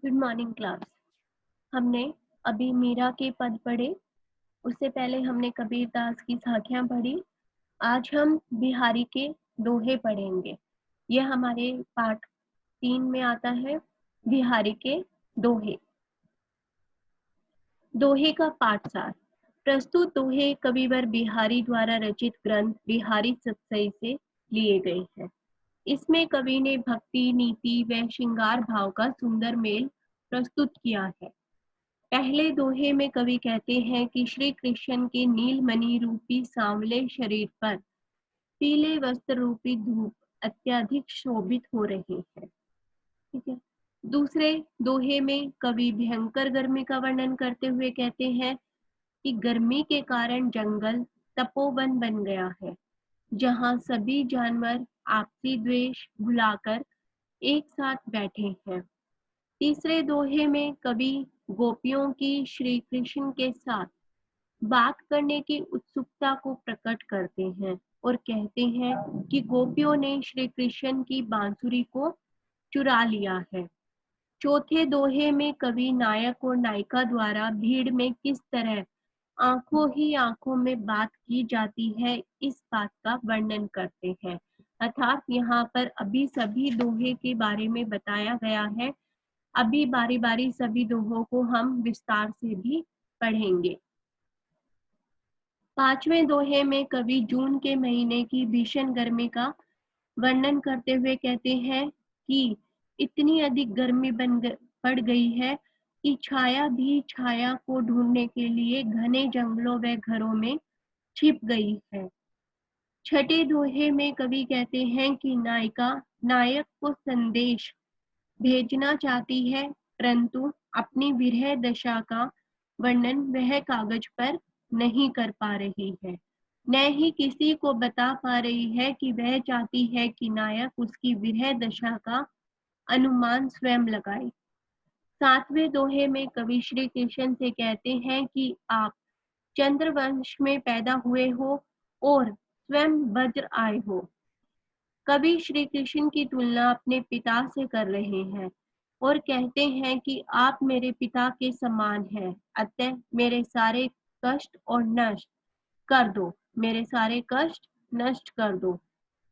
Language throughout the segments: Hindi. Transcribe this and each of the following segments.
Good morning class. हमने अभी मीरा के पद पढ़े, उससे पहले हमने कबीरदास की साखियां पढ़ी। आज हम बिहारी के दोहे पढ़ेंगे। यह हमारे पाठ 3 में आता है, बिहारी के दोहे। दोहे का पाठसार। प्रस्तुत दोहे कविवर बिहारी द्वारा रचित ग्रंथ बिहारी सतसई से लिए गए हैं। इसमें कवि ने भक्ति, नीति व श्रृंगार भाव का सुंदर मेल प्रस्तुत किया है। पहले दोहे में कवि कहते हैं कि श्री कृष्ण के नीलमणि रूपी सांवले शरीर पर पीले वस्त्र रूपी धूप अत्यधिक शोभित हो रही है। ठीक है। दूसरे दोहे में कवि भयंकर गर्मी का वर्णन करते हुए कहते हैं कि गर्मी के कारण जंगल तपोवन बन गया है, जहां सभी जानवर आपसी द्वेष भुलाकर एक साथ बैठे हैं। तीसरे दोहे में कवि गोपियों की श्री कृष्ण के साथ बात करने की उत्सुकता को प्रकट करते हैं और कहते हैं कि गोपियों ने श्री कृष्ण की बांसुरी को चुरा लिया है। चौथे दोहे में कवि नायक और नायिका द्वारा भीड़ में किस तरह आंखों ही आंखों में बात की जाती है, इस बात का वर्णन करते हैं। अर्थात यहाँ पर अभी सभी दोहे के बारे में बताया गया है। अभी बारी बारी सभी दोहों को हम विस्तार से भी पढ़ेंगे। पांचवें दोहे में कवि जून के महीने की भीषण गर्मी का वर्णन करते हुए कहते हैं कि इतनी अधिक गर्मी पड़ गई है कि छाया भी छाया को ढूंढने के लिए घने जंगलों व घरों में छिप गई है। छठे दोहे में कवि कहते हैं कि नायिका नायक को संदेश भेजना चाहती है, परंतु अपनी विरह दशा का वर्णन वह कागज पर नहीं कर पा रही है, न ही किसी को बता पा रही है कि वह चाहती है कि नायक उसकी विरह दशा का अनुमान स्वयं लगाए। सातवें दोहे में कवि श्री कृष्ण से कहते हैं कि आप चंद्रवंश में पैदा हुए हो और स्वयं वज्र आए हो। कवि श्री कृष्ण की तुलना अपने पिता से कर रहे हैं और कहते हैं कि आप मेरे पिता के समान हैं, अतः मेरे सारे कष्ट और नष्ट कर दो, मेरे सारे कष्ट नष्ट कर दो।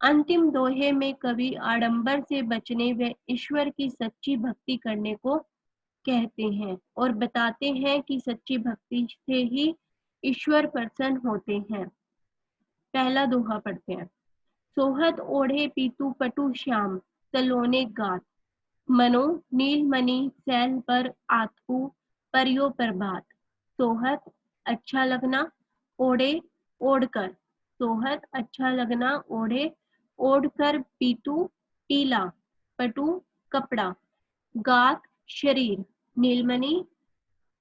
अंतिम दोहे में कवि आडंबर से बचने व ईश्वर की सच्ची भक्ति करने को कहते हैं और बताते हैं कि सच्ची भक्ति से ही ईश्वर प्रसन्न होते हैं। पहला दोहा पढ़ते हैं। सोहत ओढ़े पीतू पटु श्याम सलोने गात, मनो नीलमणि सैल पर आतपू परियो प्रभात। सोहत अच्छा लगना, ओढ़े ओढ़कर, सोहत अच्छा लगना, ओढ़े ओढ़कर, पीतू पीला, पटु कपड़ा, गात शरीर, नीलमणि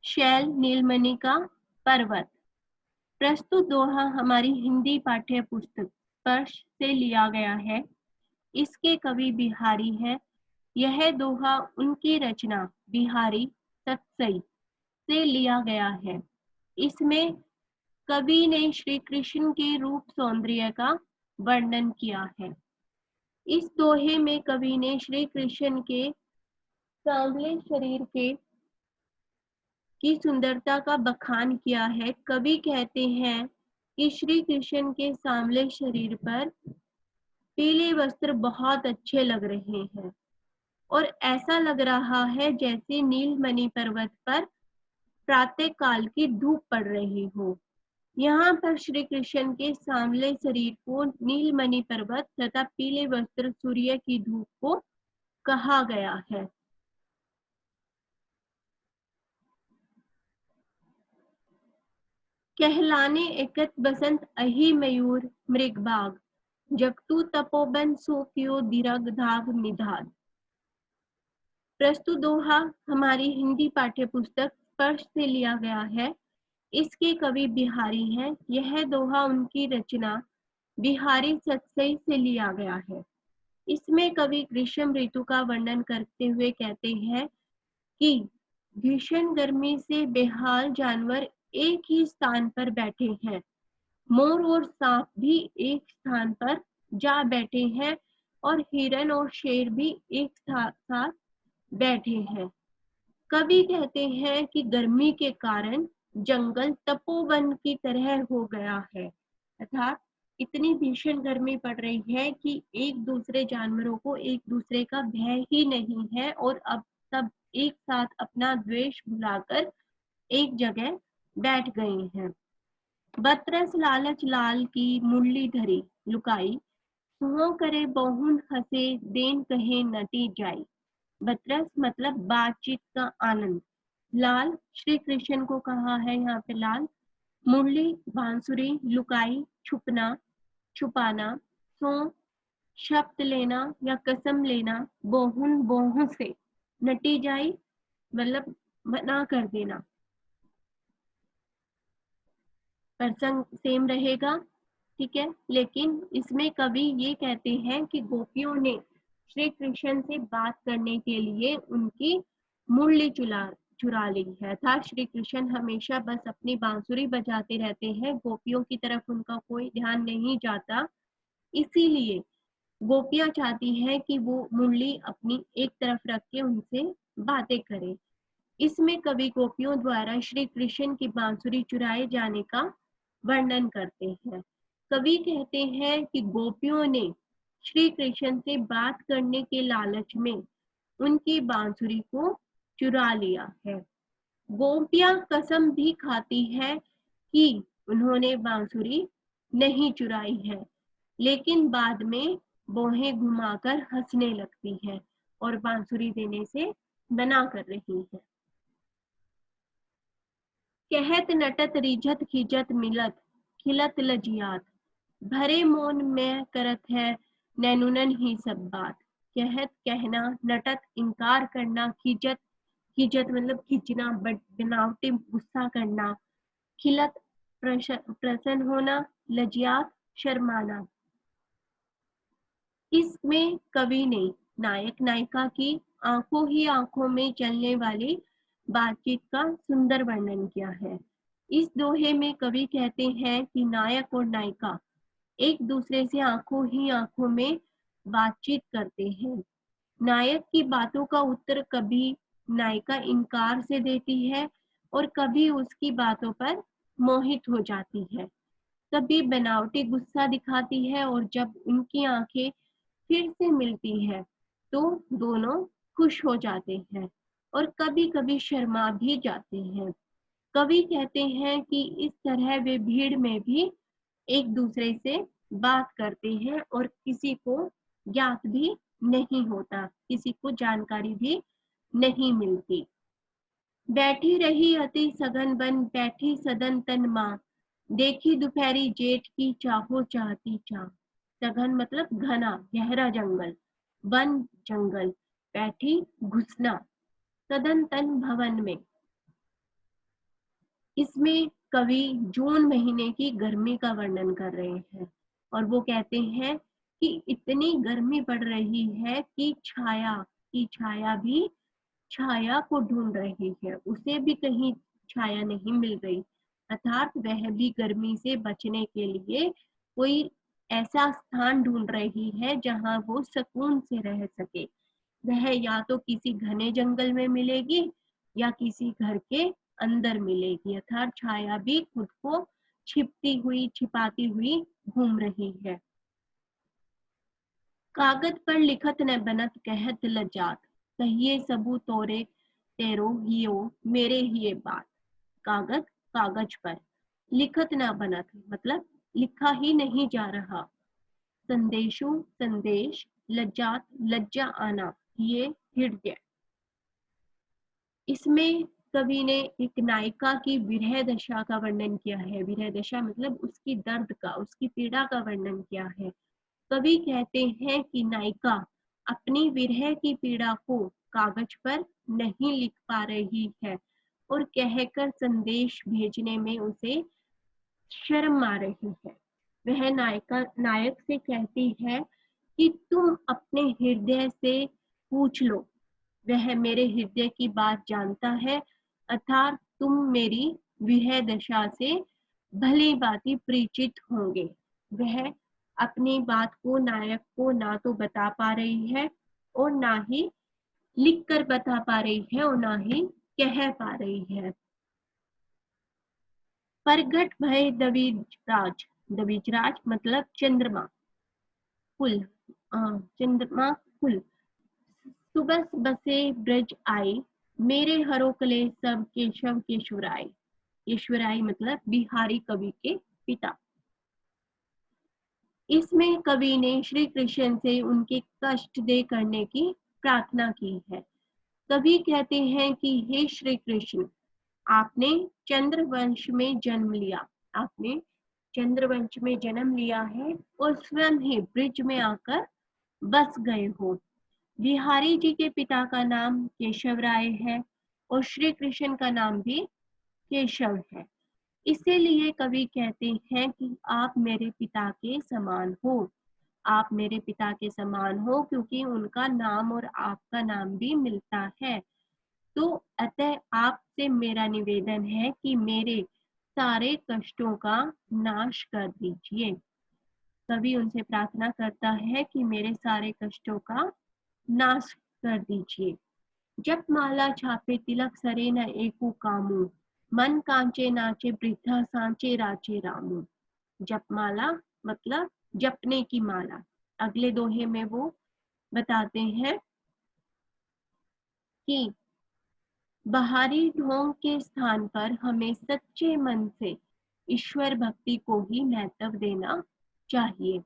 शैल नीलमणि का पर्वत। प्रस्तुत दोहा हमारी हिंदी पाठ्य पुस्तक स्पर्श से लिया गया है। इसके कवि बिहारी हैं। यह दोहा उनकी रचना बिहारी सतसई से लिया गया है। इसमें कवि ने श्री कृष्ण के रूप सौंदर्य का वर्णन किया है। इस दोहे में कवि ने श्री कृष्ण के सांवले शरीर की सुंदरता का बखान किया है। कवि कहते हैं कि श्री कृष्ण के सांवले शरीर पर पीले वस्त्र बहुत अच्छे लग रहे हैं और ऐसा लग रहा है जैसे नीलमणि पर्वत पर प्रातः काल की धूप पड़ रही हो। यहाँ पर श्री कृष्ण के सांवले शरीर को नीलमणि पर्वत तथा पीले वस्त्र सूर्य की धूप को कहा गया है। कहलाने एकत बसंत अहि मयूर मृगबाग, जगतु तपोबन सो कियो दिरग धाग निधाद। प्रस्तुत दोहा हमारी हिंदी पाठ्य पुस्तक स्पर्श से लिया गया है। इसके कवि बिहारी हैं। यह दोहा उनकी रचना बिहारी सतसई से लिया गया है। इसमें कवि ग्रीष्म ऋतु का वर्णन करते हुए कहते हैं कि भीषण गर्मी से बेहाल जानवर एक ही स्थान पर बैठे हैं, मोर और सांप भी एक स्थान पर जा बैठे हैं और हिरन और शेर भी एक साथ बैठे हैं। कवि कहते हैं कि गर्मी के कारण जंगल तपोवन की तरह हो गया है, अर्थात इतनी भीषण गर्मी पड़ रही है कि एक दूसरे जानवरों को एक दूसरे का भय ही नहीं है और अब सब एक साथ अपना द्वेष भुलाकर एक जगह बैठ गए हैं। बतरस लालच लाल की मुरली धरी लुकाई, सुहो करे बहुन हंसे देन कहे नटी जाई। बतरस मतलब बातचीत का आनंद। लाल श्री कृष्ण को कहा है यहाँ पे लाल। मुरली बांसुरी, लुकाई छुपना छुपाना, सो शब्द लेना या कसम लेना, बोहुन बोहू से, नटी जाई मतलब मना कर देना। प्रसंग सेम रहेगा, ठीक है, लेकिन इसमें कवि ये कहते हैं कि गोपियों ने श्री कृष्ण से बात करने के लिए उनकी मुरली चुरा ली है, अर्थात श्री कृष्ण हमेशा बस अपनी बांसुरी बजाते रहते हैं, गोपियों की तरफ उनका कोई ध्यान नहीं जाता। इसीलिए गोपियां चाहती हैं कि वो मुरली अपनी एक तरफ रख के उनसे बातें करे। इसमें कवि गोपियों द्वारा श्री कृष्ण की बांसुरी चुराए जाने का वर्णन करते हैं। कवि कहते हैं कि गोपियों ने श्री कृष्ण से बात करने के लालच में उनकी बांसुरी को चुरा लिया है। गोपियां कसम भी खाती है कि उन्होंने बांसुरी नहीं चुराई है, लेकिन बाद में बोहें घुमाकर हंसने लगती है और बांसुरी देने से मना कर रही है। कहत नटत रिझत खिजत मिलत खिलत लजियात, भरे मौन में करत है नैनुनन ही सब बात। कहत कहना, नटत इनकार करना, खिजत खिजत मतलब खींचना, बनावटी गुस्सा करना, खिलत प्रसन्न होना, लजियात शर्माना। इसमें कवि ने नायक नायिका की आंखों ही आंखों में चलने वाली बातचीत का सुंदर वर्णन किया है। इस दोहे में कवि कहते हैं कि नायक और नायिका एक दूसरे से आंखों ही आंखों में बातचीत करते हैं। नायक की बातों का उत्तर कभी नायिका इनकार से देती है और कभी उसकी बातों पर मोहित हो जाती है, कभी बनावटी गुस्सा दिखाती है और जब उनकी आंखें फिर से मिलती है तो दोनों खुश हो जाते हैं और कभी कभी शर्मा भी जाते हैं। कवि कहते हैं कि इस तरह वे भीड़ में भी एक दूसरे से बात करते हैं और किसी को ज्ञात भी नहीं होता, किसी को जानकारी भी नहीं मिलती। बैठी रही अति सघन बन बैठी सदन तन माँ, देखी दोपहरी जेठ की चाहो चाहती चाह। सघन मतलब घना गहरा जंगल, वन जंगल, बैठी घुसना, सदन तन भवन में। इसमें कवि जून महीने की गर्मी का वर्णन कर रहे हैं और वो कहते हैं कि इतनी गर्मी पड़ रही है कि छाया भी छाया को ढूंढ रही है, उसे भी कहीं छाया नहीं मिल रही, अर्थात वह भी गर्मी से बचने के लिए कोई ऐसा स्थान ढूंढ रही है जहां वो सुकून से रह सके। वह या तो किसी घने जंगल में मिलेगी या किसी घर के अंदर मिलेगी, अर्थात छाया भी खुद को छिपाती हुई घूम रही है। कागज पर लिखत न बनत कहत लजात, कहिए सबू तोरे तेरो हियो मेरे हिये बात। कागज पर, लिखत न बनत मतलब लिखा ही नहीं जा रहा, संदेशु संदेश, लज्जात लज्जा आना, ये हृदय। इसमें कवि ने एक नायिका की विरह दशा का वर्णन किया है। विरह दशा मतलब उसकी दर्द का, उसकी पीड़ा का वर्णन किया है। कवि कहते हैं कि नायिका अपनी विरह की पीड़ा को कागज पर नहीं लिख पा रही है और कहकर संदेश भेजने में उसे शर्म आ रही है। वह नायक से कहती है कि तुम अपने हृदय से पूछ लो, वह मेरे हृदय की बात जानता है, अर्थात तुम मेरी विरह दशा से भली भांति परिचित होंगे। वह अपनी बात को नायक को ना तो बता पा रही है और ना ही लिख कर बता पा रही है और ना ही कह पा रही है। प्रगट भय दविराज, दविजराज मतलब चंद्रमा कुल, चंद्रमा कुल। सुबह बसे ब्रज आए, मेरे हरोकले सब केशव केशवराय। केशवराय मतलब बिहारी कवि के पिता। इसमें कवि ने श्री कृष्ण से उनके कष्ट दे करने की प्रार्थना की है। कवि कहते हैं कि हे श्री कृष्ण, आपने चंद्रवंश में जन्म लिया, आपने चंद्रवंश में जन्म लिया है और स्वयं ही ब्रिज में आकर बस गए हो। बिहारी जी के पिता का नाम केशव राय है और श्री कृष्ण का नाम भी केशव है। इसीलिए कवि कहते हैं कि आप मेरे पिता के समान हो, आप मेरे पिता के समान हो, क्योंकि उनका नाम और आपका नाम भी मिलता है। तो अतः आपसे मेरा निवेदन है कि मेरे सारे कष्टों का नाश कर दीजिए। कवि उनसे प्रार्थना करता है कि मेरे सारे कष्टों का नाश कर दीजिए। जप माला छापे तिलक सरे न एकु कामू, मन कांचे नाचे वृद्धा सांचे राचे रामू। जपमाला मतलब जपने की माला। अगले दोहे में वो बताते हैं कि बाहरी ढोंग के स्थान पर हमें सच्चे मन से ईश्वर भक्ति को ही महत्व देना चाहिए।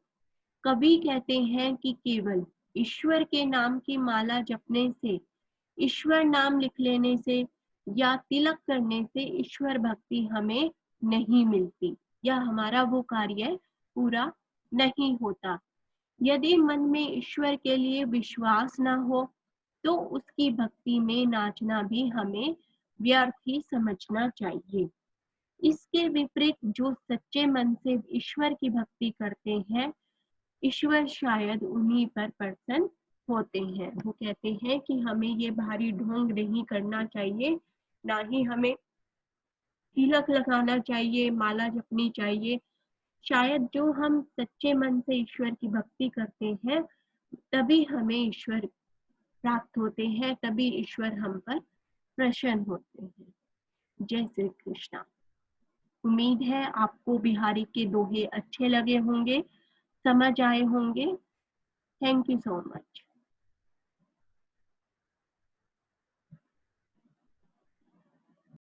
कवि कहते हैं कि केवल ईश्वर के नाम की माला जपने से, ईश्वर नाम लिख लेने से या तिलक करने से ईश्वर भक्ति हमें नहीं मिलती या हमारा वो कार्य पूरा नहीं होता। यदि मन में ईश्वर के लिए विश्वास न हो तो उसकी भक्ति में नाचना भी हमें व्यर्थ ही समझना चाहिए। इसके विपरीत जो सच्चे मन से ईश्वर की भक्ति करते हैं, ईश्वर शायद उन्हीं पर प्रसन्न होते हैं। वो कहते हैं कि हमें ये भारी ढोंग नहीं करना चाहिए, ना ही हमें तिलक लगाना चाहिए, माला जपनी चाहिए। शायद जो हम सच्चे मन से ईश्वर की भक्ति करते हैं, तभी हमें ईश्वर प्राप्त होते हैं, तभी ईश्वर हम पर प्रसन्न होते हैं। जय श्री कृष्णा। उम्मीद है आपको बिहारी के दोहे अच्छे लगे होंगे, समझ आए होंगे। Thank you so much.